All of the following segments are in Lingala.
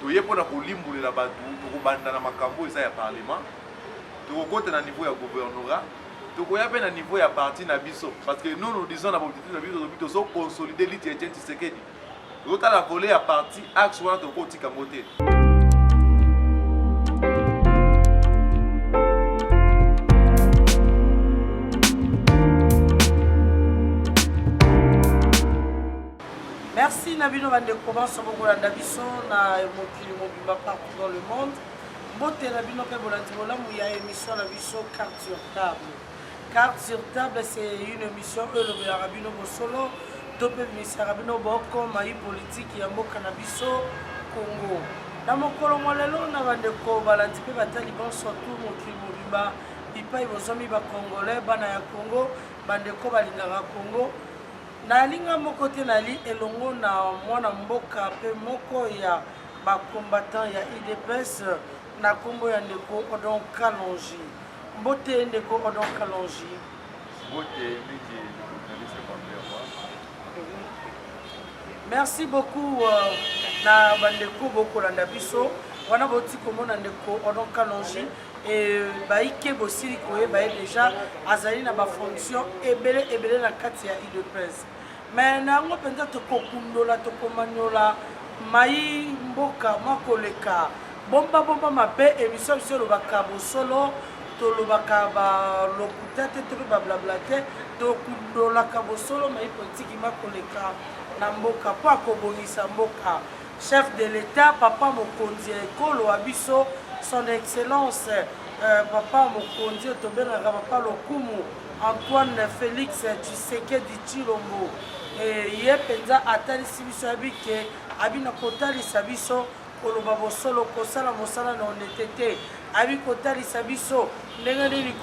toye mpona kolimbulela bato tokobanda na makambo eza ya parlement tokokota na niveau ya gouvernorat tokoya mpe na niveau ya parti na biso parce que nous disons na baobjectif na biso tobi tozoconsolider liti Etienne Tshisekedi tozotala volet ya parti axe wana tokotika yango te. Merci Nabino Vandeko Bansobokolanda biso na mokili mobimba partout dans le monde. Mbote Nabino pe bolantimola mu ya émission na biso Carte sur table. Carte sur table c'est une émission le Rabino Bosolo tope ministère Rabino Boko mai politique ya mboka na biso Congo. Na mokolo molelo na bandeko balanti pe batali bon surtout mokili mobimba bipai bozomi ba congolais bana ya Congo bandeko balingaka Congo. Nalinga moko te nali elongo na mwana mboka pe moko ya ba combattant ya IDPS na Congo ya ndeko Odon Kalonji. Mbote ndeko Odon Kalonji. Mbote midi journaliste Merci beaucoup na bandeko bokolanda biso wana boti komona ndeko Odon Kalonji et baike bosili koye baye déjà azali na ba fonction ebele na kati ya IDPS. Mais nango penza tokokundola tokomanyola mai mboka makoleka bomba mabe émission biso lobaka bosolo to lobaka ba lokuta te to ba blabla te tokundola ka bosolo mai politique makoleka na mboka po akobongisa mboka chef de l'état papa mokonzi ekolo abiso son excellence papa mokonzi tobengaka papa lokumu Antoine Félix Tshisekedi Tshilombo ye penza atalisi biso abike abina kotalisa biso koloba bosolo kosala mosala na honnêteté abi kotalisa biso ndenge nini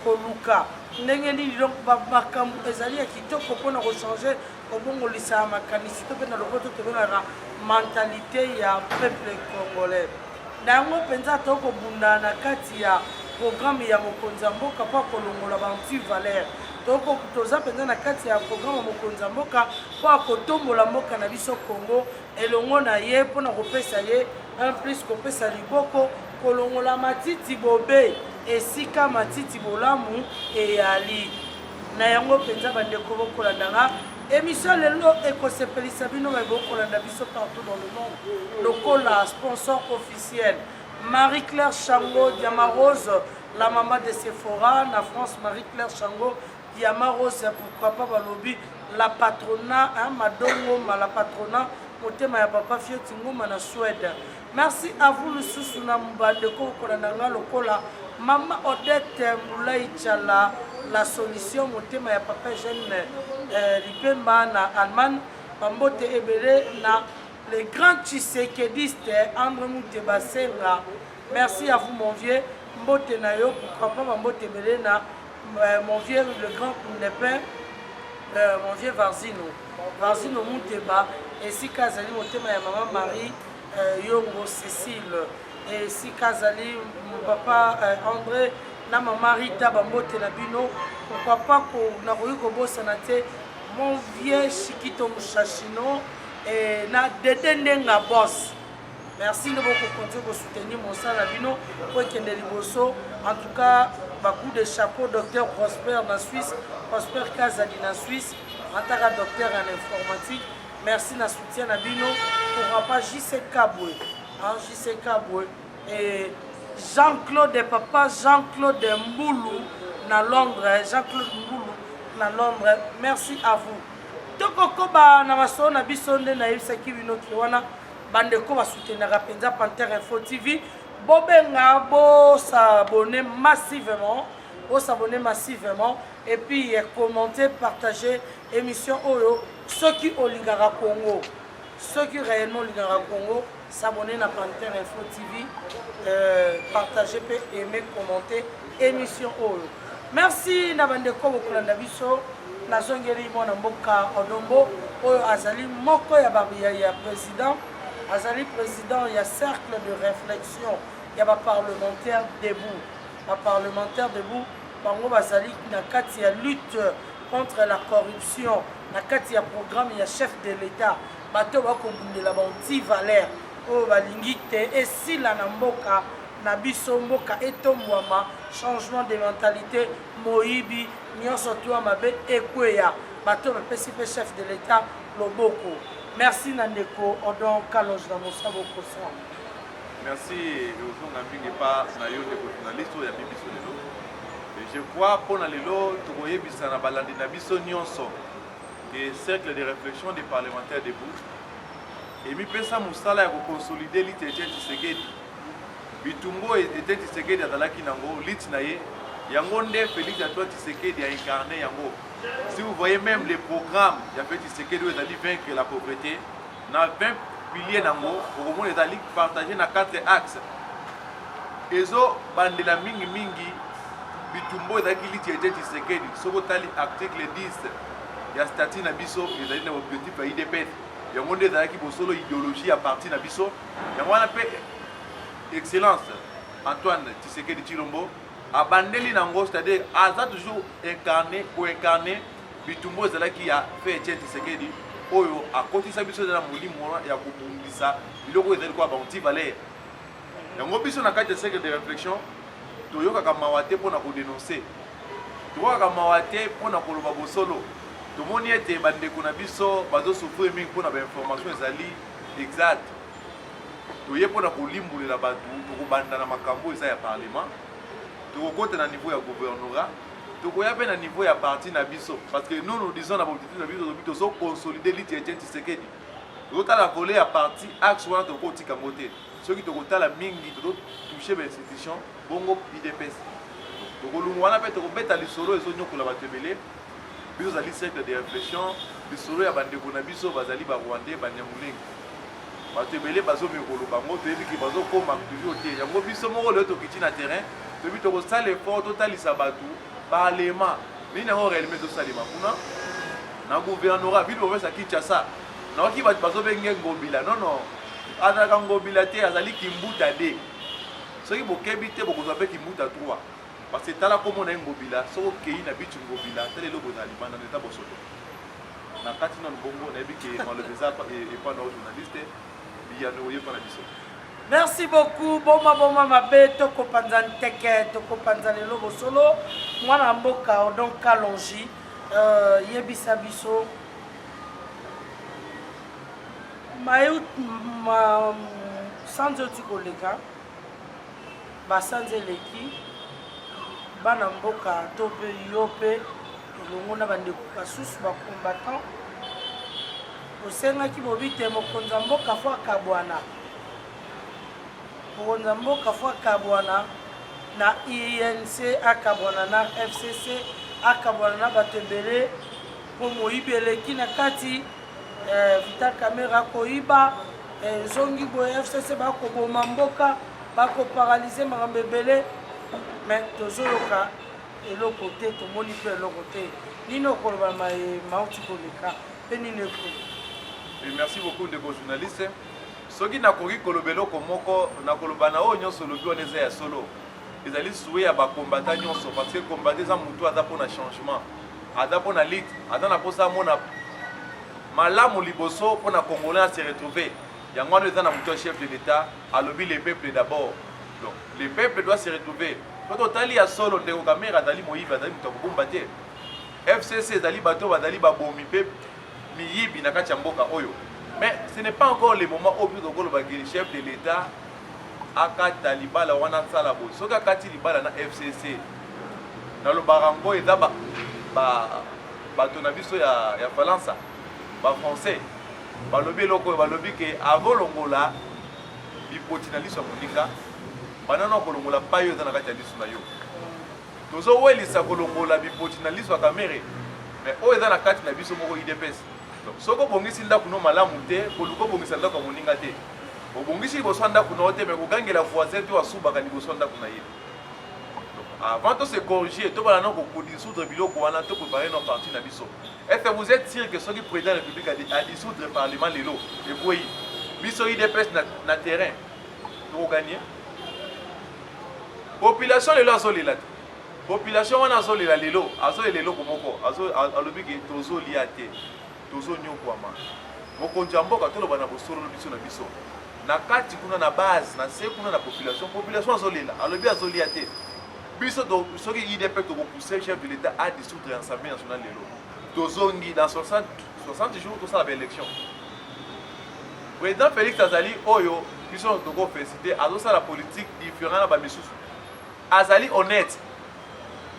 koluka ndenge nini donc makambo ezali ya kitoko mpona kochanger obongolisa ya makanisi to mpe na lokoto tobengaka mentalité ya peuple congolais na yango mpenza tokobunda na kati ya programme ya mokonzi ya mboka mpo akolongola bantu valeur toza mpenza na kati ya programme ya mokonzi ya mboka mpo akotombola mboka na biso Congo elongo na ye mpona kopesa ye un plus kopesa liboko kolongola matiti bobe esika matiti bolamu eyali na yango mpenza bandeko bokolandanga émission lelo ekosepelisa bino bokolanda biso partout dans le monde lokola sponsor officiel Marie-Claire Chango Diamarose, la maman de Sephora, na France, Marie-Claire Chango Diamarose, pourquoi pas Balobi, la patronat, hein, Madongo, la patronat, Motema ya papa Fiotingo, na Suède. Merci à vous, le Sousouna Mbandeko, Kolananga, Lokola, Maman Odette Moulay Tchala, la solution, Motema ya papa Jeanne Lipemba, na Allemagne, Pambote Ebele, na les grands Tshisekedistes, André Moutebasenga. Merci à vous, mon vieux. Mbote Nayo, pourquoi pas Mbote Belena, mon vieux, le grand Koundepin, mon vieux Varzino. Varzino Mouteba, et si Kazali Motema et maman Marie, Yongo Cécile, et si Kazali, mon papa André, na maman Rita, Mbote Nabino, pourquoi pas qu'on a eu Kobo Sanate, mon vieux Chikito Mouchachino. Et na detendenga boss. Merci de beaucoup continuer pour soutenir mon sang Labino pour qu'il liboso. En tout cas, beaucoup de chapeau docteur Prosper en Suisse, Prosper Kazadi en Suisse, en tant que docteur en informatique. Merci de soutien Labino pour papa JC Kaboué, JC Kaboué et Jean-Claude papa Jean-Claude Mboulou na Londres, Jean-Claude Mboulou na Londres. Merci à vous. Toko ba na maso na biso nde na yebisaki bino ki wana bandeko basoutenaka penza Panther Info TV bobenga bo s'abonner massivement et puis commenter partager émission oyo ceux qui olingara Congo ceux qui réellement olingara Congo s'abonner na Panther Info TV partager pe aimer commenter émission oyo. Merci na bandeko bokolanda biso na zongeri mona mboka Odombo oyo azali moko ya président azali président ya cercle de réflexion ya ba parlementaire debout bango bazali na kati ya lutte contre la corruption na kati ya programme ya chef de l'état bato bakobundela banti valeur oyo balingi te esila na mboka na biso mboka etombwama changement de mentalité moyibi nyonso tuwa mabe ekweya bato bapesi mpe chef de l'état loboko. Merci na ndeko Odon Kalonji na mosabo kosa. Merci ozonga mingi pa na yo ndeko journaliste ya bibiso lelo. Je crois pona lelo tokoyebisa na balandi na biso nyonso ke cercle de réflexion des parlementaires debout et mi pesa musala ya consolider l'ité Tshisekedi. Bitumbo était Tshisekedi azalaki nango lit na ye yango nde Félix Antoine Tshisekedi a incarné yango. Si vous voyez même les programmes il y a fait Tshisekedi où il a dit vaincre la pauvreté na 20 piliers nango au moment les ali partagé na 4 axes. Ezo bandela mingi mingi bitumbo ezalaki lit était Tshisekedi soko tali article 10 ya statut na biso ezali na objectif ya IDPS yango nde ezalaki bosolo idéologie à partir na biso yango wana pe excellence Antoine Tshisekedi Tshilombo abandeli nango, c'est-à-dire aza toujours incarné ou incarné bitumbo ezalaki ya fait Tshisekedi oyo akotisa biso na molimo ya kobundisa biloko ezali kwa banti valeur yango biso na kati ya cercle de réflexion toyokaka mawa te mpona kodénoncer, toyokaka mawa te mpona koloba bosolo. Tomoni ete bandeko na biso bazosouffrir mingi mpona bainformation ezali exact. Toye mpona kolimbolela bato tokobanda na makambo eza ya parlement, tokokota na niveau ya gouvernorat, tokoya mpe na niveau ya parti na biso, parce que nous disons na baobjectif na biso tozo consolider l'ité Tshisekedi. Tokotala volet ya parti axe wana tokotika yango te, soki tokotala mingi totouche bainstitution bongo IDPS tokolungu wana mpe tokobeta lisolo ezonyokola bato ebele. Biso zali cercle de réflexion lisolo ya bandeko na biso bazali barwandais banyamulengi bato ebele bazomi koloba ngo toyebiki bazokoma toujours te yango biso moko lelo tokiti na terrain toyebi tokosala effort totalisa bato parlement nini yango réellement tosalema kuna na gouvernorat ville province ya Kinshasa naoki bato bazobenge ngobila nono azalaka ngobila te azali kimbuta de soki bokebi te bokozwa mpe kimbuta 3 parce que tala komona ngobila soko kei na bitu ngobila tele lobo na libanda neta bosoto na kati na bongo na biki malobeza et pas nos journalistes biyano ye pana biso. Merci beaucoup boma mabe toko panzan teke toko panzan lelo bosolo mwana mboka Odon Kalonji yebisa biso mayu sanzo tikoleka basanze leki bana mboka to pe yo pe elongo na bandeko basusu bacombattant osengaki bobite mokonza mboka fo akabwana mokonza mboka fo akabwana na INC akabwana na FCC akabwana na bato ebele mpo moyibi eleki na kati Vital Kamerhe akoyiba zongi boye FCC bakoboma mboka bakoparalize makambo ebele mais tozoyoka eloko te tomoni mpe eloko te nini okoloba mauti koleka mpe nini ekolo. Merci beaucoup ndeko journaliste. Soki nakoki koloba eloko moko nakoloba na oyo nyonso olobi wana eza ya solo ezali souwe ya bakombata nyonso parce que kombata eza motu aza mpona changement aza mpona lite aza na mposa amona malamu liboso mpona congolais à se retrouver yango wana eza na motu ya chef de l'état alobi le peuple d'abord. Donc le peuple doit se retrouver. Quand on tali ya solo ndeko Kamerhe azali moyibi azali moto akobomba te FCC ezali bato bazali babomi mpe miyibi na kati ya mboka oyo. Mais ce n'est pas encore le moment où le chef de l'État akata libala wana sala bo. Soki akati libala na FCC na lo barango eza bato na biso ya Falansa ba français balobi eloko balobi ke avant longola bipoti na liso ya moninga banana kolongola payo eza na kati ya liso na yo tozowelisa kolongola bipoti na liso ya Kamerhe mais oyo eza na kati na biso moko IDPS. Soko obongisi ndako no malamu te koluka obongisa ndako ya moninga te obongisi liboso ya ndako na te mais kokangela voisin te wasubaka liboso ya ndako na ye. Avant de se corriger tobala na kodissoudre biloko wana to préparer nos partis na biso. Est-ce que vous êtes sûr que ce qui président de la République a dissoudre le parlement lelo et puis biso IDPS na terrain pour gagner population lelo azolela te population wana azolela lelo azolela lelo komoko alobi ke tozolia te tozonyokwama mokonzi ya mboka toloba na bosolo biso na biso na kati kuna na base na se kuna na population azolela alobi azolia te biso soki idp tokopousser chef de l'état à dissoudre l'Assemblée nationale lelo tozongi dans 60 jours tosala baélection président Félix azali oyo biso tokofélicité azosala politique différent na bamisusu azali honnête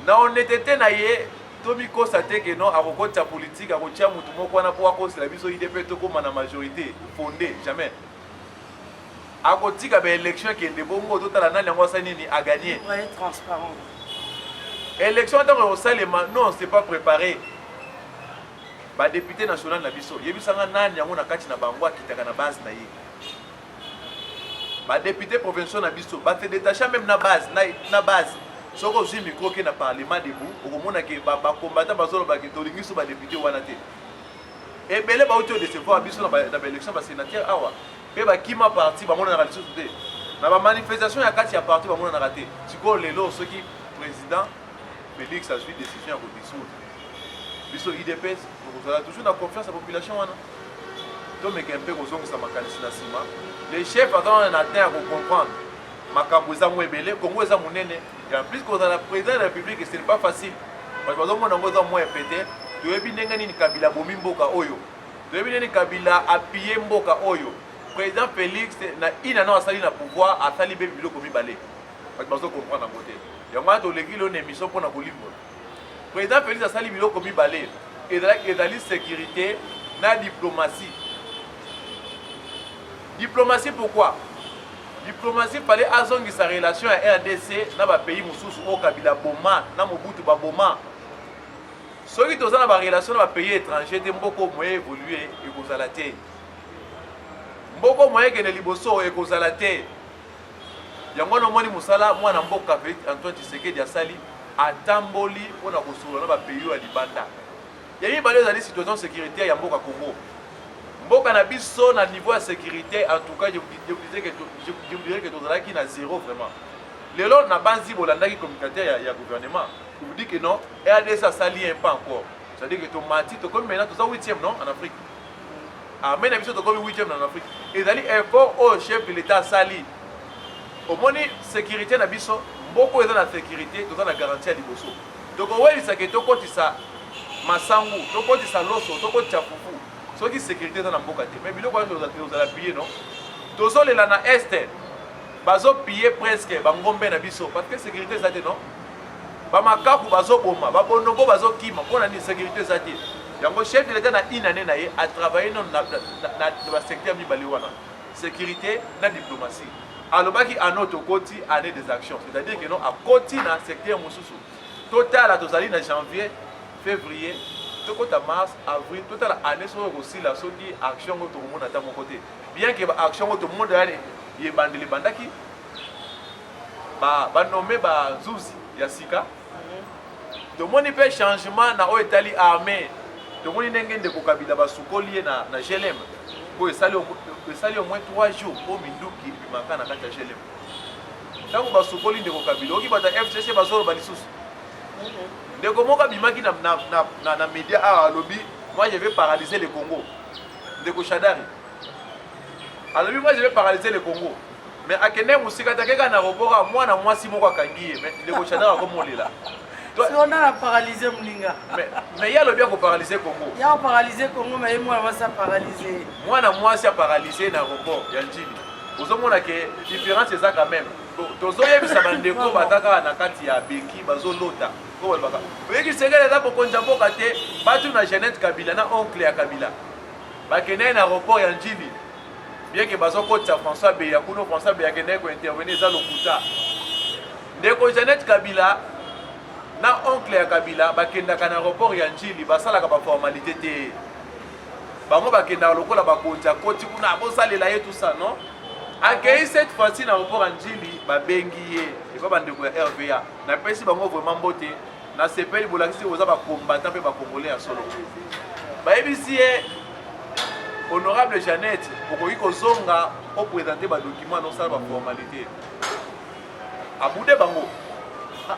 na honnêteté na ye tomikosa te ke non akokotisa politique akotia motu moko wana mpo akosela biso idp tokóma na majorité fondé jamais akotika baélection ekende bongo totala nani yango asali nini agagné transparent élection ntango ekosalema non c'est pas préparé badéputé national na biso yebisanga nani yango na kati na bango akitaka na base na ye badéputé provinciaux na biso bate détacha même na base soko ozwi micro ke na parlement debout okomona ke bakombata bazoloba ke tolingi so badéputé wana te ebele bauti odecevoir biso na baélection basénateur awa mpe bakima parti bamonanaka lisusu te na bamanifestation ya kati ya parti bamonanaka te sikoyo lelo soki président Félix azwi décision ya kodissoudre biso idps tokozala toujours na confiance ya population wana tomeka mpe kozongisa makanisi na nsima les chefs aza na te ya kocomprendre makambo eza mo ebele kongo eza monene et en plus kozala président de la république ce n'est pas facile bato bazomona yango eza mo epete toyebi ndenge nini kabila abomi mboka oyo toyebi nini kabila appuye mboka oyo président Félix na inano asali na pouvoir asali be biloko mibale bato bazocomprendre yango te yango wana toleki leo na émission mpona kolimbola président Félix asali biloko mibale ezali sécurité na diplomatie. Diplomatie pourquoi? Diplomatie fallait azongi sa relation à RDC na ba pays mususu au Kabila boma na Mobutu ba boma. Soki tozana ba relation na ba pays étrangers te mboko moye évoluer ekozala te. Mboko moye kene liboso ekozala te. Yango no moni musala mwana mboka Félix Antoine Tshisekedi asali atamboli pona kosolo na ba pays ya libanda. Yami bale ezali situation sécuritaire ya mboka Congo. Mboka na biso na niveau de sécurité, en tout cas, je vous dirais que tout qui na zéro vraiment. Lelo na banzi bolanda qui communicateur ya gouvernement. Je vous dis que non, RDC ça s'allie pas encore. C'est-à-dire que ton mati to comme maintenant tout ça 8e non en Afrique. Ah mais na biso to comme 8e en Afrique. Et dali effort au chef de l'état sali. Au moni sécurité na biso, mboko eza na sécurité, tout ça na garantie à liboso. Donc ouais, ça que to kotisa masangu, to kotisa loso, to kotisa fufu. Ce qui est sécurité dans la mboka te mais biloko wana tozala piller non tozolela na este bazo piller presque bangombe na biso parce que sécurité ça te non bamakaku bazo boma babonongo bazo kima pona ni sécurité ça te yango chef de l'état na inane na ye a travaillé non na secteur mibali wana sécurité na diplomatie alobaki anoto koti année des actions c'est-à-dire que non a koti na secteur mususu total tozali na janvier février tokota mars avril total année so aussi la so di action to mona ta mon côté bien que action to monde allé ye bandeli bandaki ba nommé ba zuzi ya sika to moni pe changement na o etali armée to moni ndenge ko kabila ba sukoli na GLM ko esali au moins 3 jours au minduki bimaka na kata GLM tango ba sukoli ndeko kabila oki bata FCC bazoro balisusu ndeko moka bimaki na média à lobby moi je vais paralyser le Congo ndeko Shadari alobi moi je vais paralyser le Congo mais akene musika takeka na robora mwana mwasi moko akangiye mais ndeko Shadari akomolela si on a paralysé Mlinga mais ya lobi ko paralyser Congo ya paralyser Congo mais moi on va paralyser mwana mwasi a paralysé na robor ya njili ozomona ke différence c'est ça quand même tozoyebisa bandeko bataka na kati ya beki bazolota ko balbaka oyeki sekele za bokonja mboka te batu na Jeannette Kabila na oncle ya Kabila bakene na aéroport ya njili bien que bazokotisa François Beya kuno François Beya kene ko intervenir za lokuta ndeko Jeannette Kabila na oncle ya Kabila bakendaka na aéroport ya njili basalaka ba formalité te bango bakenda lokola bakonja koti kuna bosalela ye tout ça non accueilli cette fois-ci dans le port Anjili babengi et pas bandeko ya RVA na pesi bango vraiment mbote na CPI bolakisi oza ba combattant pe ba congolais ya solo ba ebisi honorable Jeannette okoki kozonga o présenter ba document non ça ba formalité abude bango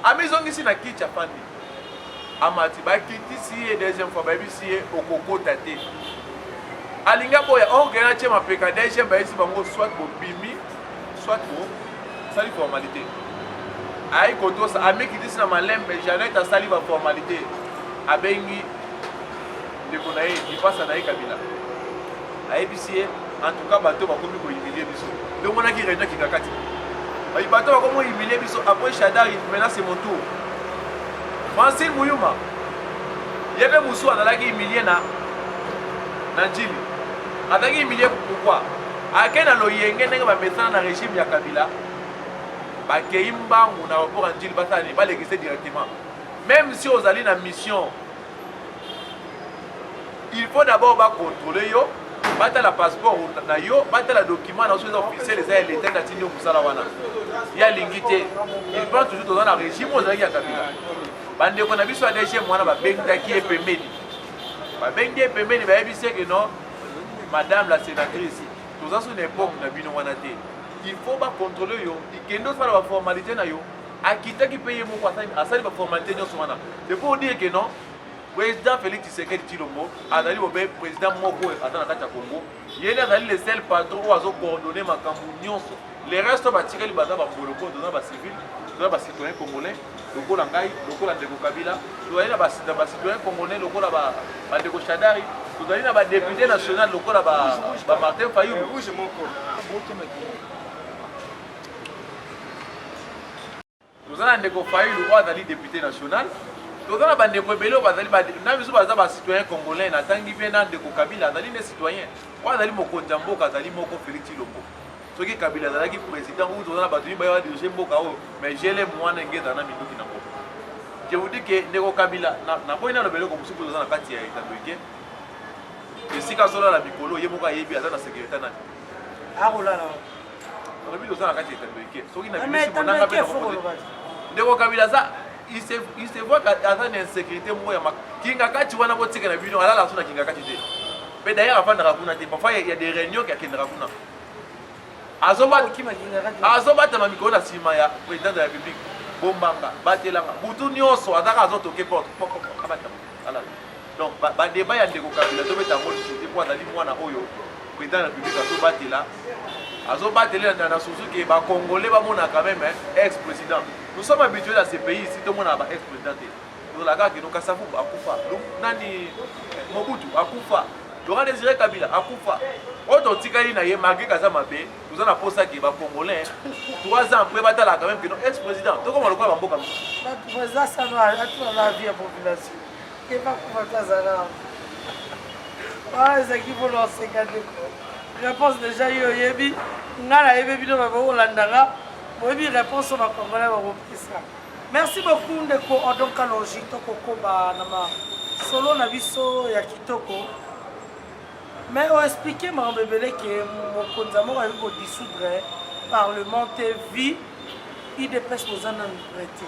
amizongisi na kicha fandi amati ba kitisi deuxième fois ba ebisi okokota te alinga boya okena tie mapeka DG baisi bango soit bobimi soit bo sali formalité ay kotosa amekitisi na malembe Janet asali ba formalité abengi ndeko na ye ipasa na ye Kabila ayebisi ye en tout cas bato bakomi kohumilie biso nde omonaki réunion kingakati bato bakomi kohumilie biso après Shadari maintenant c'est mon tour Francine Muyuma yebe musu azalaki humilie na njili azalaki humilie pourquoi ake na loyenge ndenge bamesana na régime ya Kabila bakei mbangu na rapport à njili basani balekise directement même si ozali na mission il faut d'abord contrôler yo batala passeport na yo batala document na so officiel les l'état na tindi musala wana ya lingité il prend toujours dans la régime ozali ya Kabila bande ko na biso ya DG mwana ba bengaki e pembeni ba bengi e pembeni ba yebise que non madame la sénatrice tous en une époque na bino wana te il faut contrôler yo ikendo fala ba formalité na yo akita ki paye mo kwa asali ba formalité nyo wana c'est pour dire que non président Félix Tshisekedi Tshilombo azali bobe président moko atana kati ya Congo yele azali le seul patron ou azo coordonner makambo nyonso les restes ba tireli baza ba boloko dona ba civil dona ba citoyen congolais lokola ngai lokola ndeko Kabila tozali na ba citoyen congolais lokola ba ndeko Shadari tozali na ba député national lokola ba Martin Fayulu tozali na ndeko Fayulu azali député national tozana bandeko ebele bazali na biso baza ba citoyen congolais na tangi pe na ndeko Kabila azali ne citoyen kwa azali mokonzi ya mboka azali moko Félix Tshilombo soki Kabila azalaki président ou tozana bato ba ya diriger mboka o mais jele mwana ngeza na minduki na mboka je vous dis que ndeko Kabila na boina lo beleko musuku tozana kati ya Itandoike esika sola la mikolo ye moko ayebi aza na sécurité nani akolala olobi tozana kati ya Itandoike soki na bimisi monanga pe ndeko Kabila za il se voit qu'il y a une insécurité kinga kati wana botika na bino alala sona kinga kati te mais d'ailleurs avant de rakuna te parfois il y a des réunions qui akenda rakuna azobata ma mikolo na sima ya président de la République bombanga batelanga butu nyonso azaka azotoke porte abata ala donc ba débat ya ndeko Kabila to beta ngoli soute pour azali mwana oyo président de la République azobatela na Suzuki ba congolais ba mona quand même ex-président. Nous sommes habitués à ces pays ici, tout le monde a un ex-président. Nous avons dit que Kassavou a Koufa, Nani Mobutu a Koufa, Laurent Désiré Kabila a Koufa. Autant Tikali n'a marqué Kazamabe, nous avons posé qui va congolais. 3 ans après, Batala quand même que notre ex-président. Donc comment le quoi va beaucoup comme ça? Le président ça va être la vie à la population. Et pas pour Kazala. Ah, les équipes vont lancer quand réponse déjà Yebi, Nala Yebi de Landanga. Réponse sur ma congolais. Merci beaucoup Ndeko Odonka Longi Toko Koba Nama Solo Nabiso ya Kitoko. Mais on expliqué ma bébé que mon konzamo a eu pour dissoudre Parlement vie IDPS aux en prêté.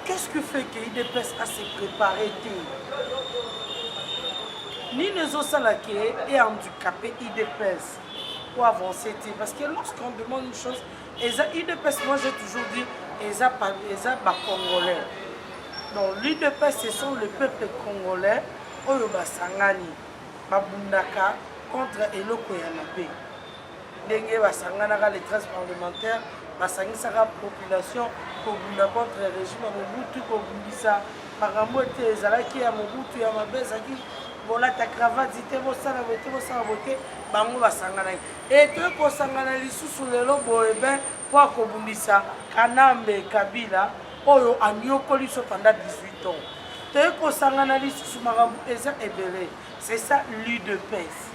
Qu'est-ce que fait que IDPS a se préparé ni les osalake et handicapé IDPS pour avancer parce que lorsqu'on demande une chose l'IDPS, moi j'ai toujours dit, ils sont congolais. Donc l'IDPS, ce sont le peuple congolais, Oyoba Sangani, Babundaka, contre Eloko Yanabe. Dengue Basangana, les 13 parlementaires, Basangana, population, contre le régime Mobutu, Kobundisa, Paramote, Zalaki, Mobutu, Yamabe, Zaki. Voilà ta cravate, zite bo sala voter, bango basangana. Et que pour sangana lisusu lelo boye ben pour kobundisa Kanambe Kabila oyo anyokoli so pendant 18 ans. Te ko sangana lisusu makambo eza ebele. C'est ça l'UDPS.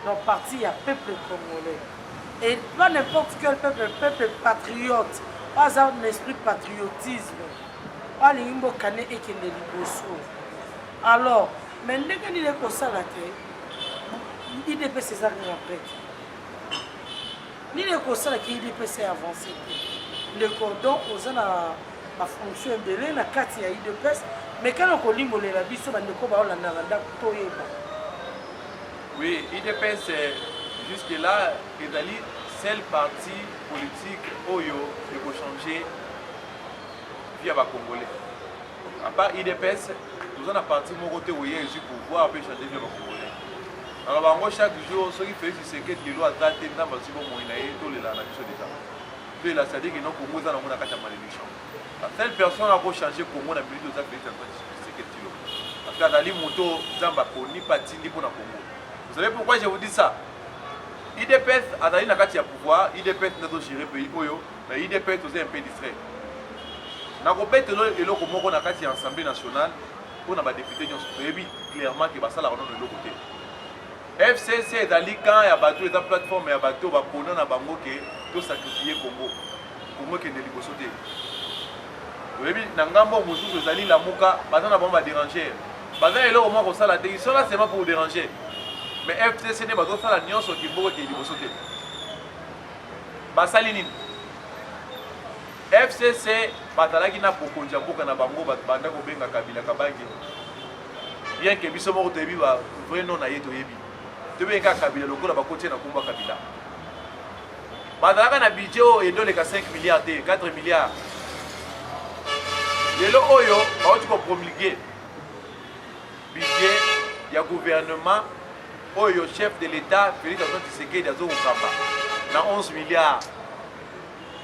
Donc parti ya peuple congolais. Et pas n'importe quel peuple patriote. Pas un esprit patriotisme. Pas l'imbo kane ekende liboso. Alors mais dès que il est comme ça, IDPS c'est ça qui est prêt. Il est comme ça que IDPS est avancé. Le cordon aux la fonction de la carte IDPS, mais quand on lit la biso, on a oui, IDPS jusque là, c'est le seul parti politique Oyo qui peut changer via les Congolais. À part IDPS, nous avons parti mon côté où il y a eu pouvoir pour changer via les Congolais. alors bango chaque jour ceux qui Félix Tshisekedi lelo aza te ndamba si bomoi na ye tolela na biso déjà tolela c'est-à-dire que non Congo eza nango na kati ya malédiction telle personne akochanger Congo na minute oza Félix Tshisekedi lo parce que azali moto nzambe aponi patindi mpo na Congo. Vous savez pourquoi je vous dis ça? IDPS azali na kati ya pouvoir, IDPS nde togérer pays oyo, mais IDPS toza un peu distrait nakobetelo eloko moko na kati ya Assemblée nationale mpona badepute nyonso toyebi clairement ke basalaka nono eloko te. FCC ezali camp ya bato eza plateforme ya bato bapona na bango ke tosakrifie Congo ekende liboso te. Toyebi na ngambo mosusu ezali lamuka baza na bango badéranger baza eloko moko kosala te, ils sont là seulement pour déranger, mais FCC nde bazosala nyonso kimboko ekende liboso te. Basali nini? FCC batalaki na pokonja mboka na bango banda kobenga Kabila Kabange bien que biso moko toyebi ba vrai nom na ye toyebi tobenga Kabila lokola bakotie na komba Kabila batalaka na budget oyo edoleka 5 milliards te 4 milliards lelo oyo bauti kopromulguer budget ya gouvernement oyo chef de l'État Félix Tshisekedi azokokamba na 11 milliards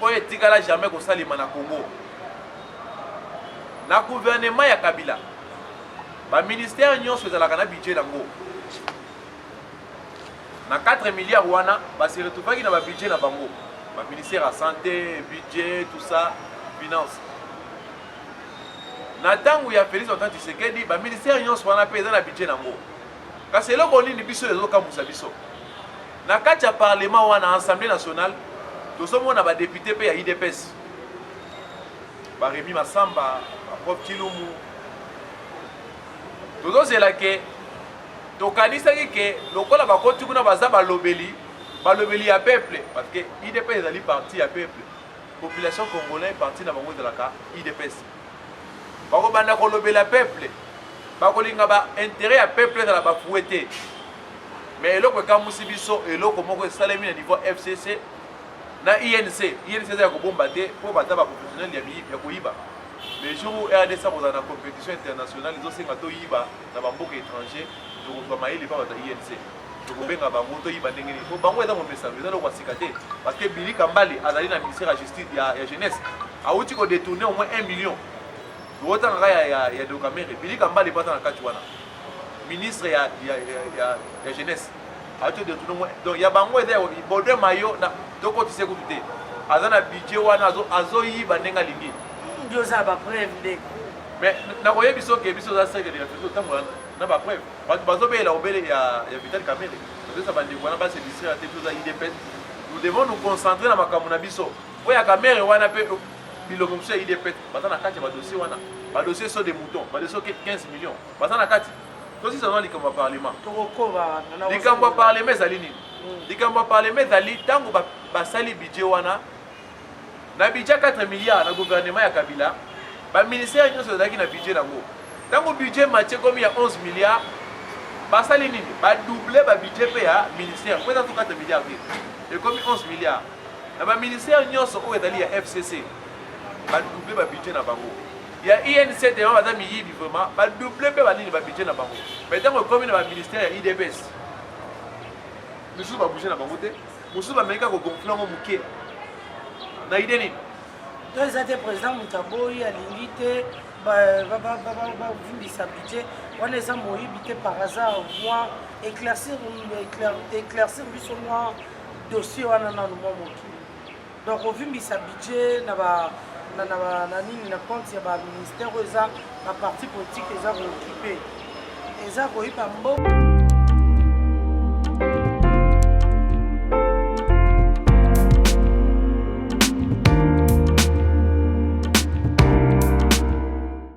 oyo etikala jamais kosalema na Congo na gouvernement ya Kabila baministère nyonso ezalaka na budget nango na 4 milliards wana basi retrouvaki na babudget na bango baministère ya santé, budget, tout ça, finance. Na ntango ya Félix Tshisekedi baministère nyonso wana mpe eza na budget nango kasi eloko nini biso ezokambusa biso na kati ya parlement wana Assemblée nationale tozomona badepute mpe ya IDPS Baremi Masamba, Prof Kilumu tozozela ke tokanisaki ke lokola bakoti kuna baza balobeli ya peuple parce que IDPS ezali parti ya peuple, population congolaise parti na bango ezalaka IDPS bakobanda kolobela peuple bakolinga ba intérêt ya peuple ezala bafuwe te, mais eloko ekamusi biso eloko moko esalemi na niveau FCC na INC eza ya kobomba te mpo baza baprofessionnel ya koyiba. Les jours où RDC kozala na compétition internationale ezosenga toyiba na bamboka étranger tokozwa mayele mpa bato ya INC tokobenga bango toyiba ndenge nini po bango eza momesano eza eloko asika te parce que Billy Kambale azali na ministère ya justice ya jeunesse awuti kodetourne au moins 1 million tokotangaka ya dokamere Billy Kambale mpo aza na kati wana ministre ya jeunesse awuti kodetourne au moins donc ya bango eza Baudouin Mayo tokotise kutu te aza na budget wana azoyiba ndenge alingi oza bapreuve ndeko mais nakoyebi biso ke biso oza cercle de réflexion otambola na bapreuve bato bazobeyela obele ya Vital Kamerhe tozesa bandeko wana base distraire te biso oza IDPS. Nous devons nous concentrer na makambo na biso oyo ya Kamerhe wana mpe biloko mosusu ya IDPS baza na kati ya badossier wana badossier so de mouton badossier 15 millions baza na kati tosisa na likambo ya parlement likambo ya parlement ezali nini likambo ya parlement ezali ntango basali budget wana na budget 4 milliards na gouvernement ya Kabila baministère nyonso ezalaki na budget nango ntango budget matie komi ya 11 milliards basali nini badouble babudget mpe ya ministère mpo eza to 4 milliards te ekomi 11 milliards na baministère nyonso oyo ezali ya FCC badouble babudget na bango ya INC tema baza miyibi vraiment badouble mpe banini babudget na bango mais ntango ekomi na baministère ya IDPS misusu babouge na bango te mosusu bameka kogonfle yango moke na ide nini to eza te président Mutaboyi alingi te bavimbisa budget wana eza moyibi te par hasard moi éclaircir biso mwa dossier wana nanu mwa mokili donc ovimbisa budget na nini na compte ya baministère oyo eza baparti politique eza kookipe eza koyiba mboka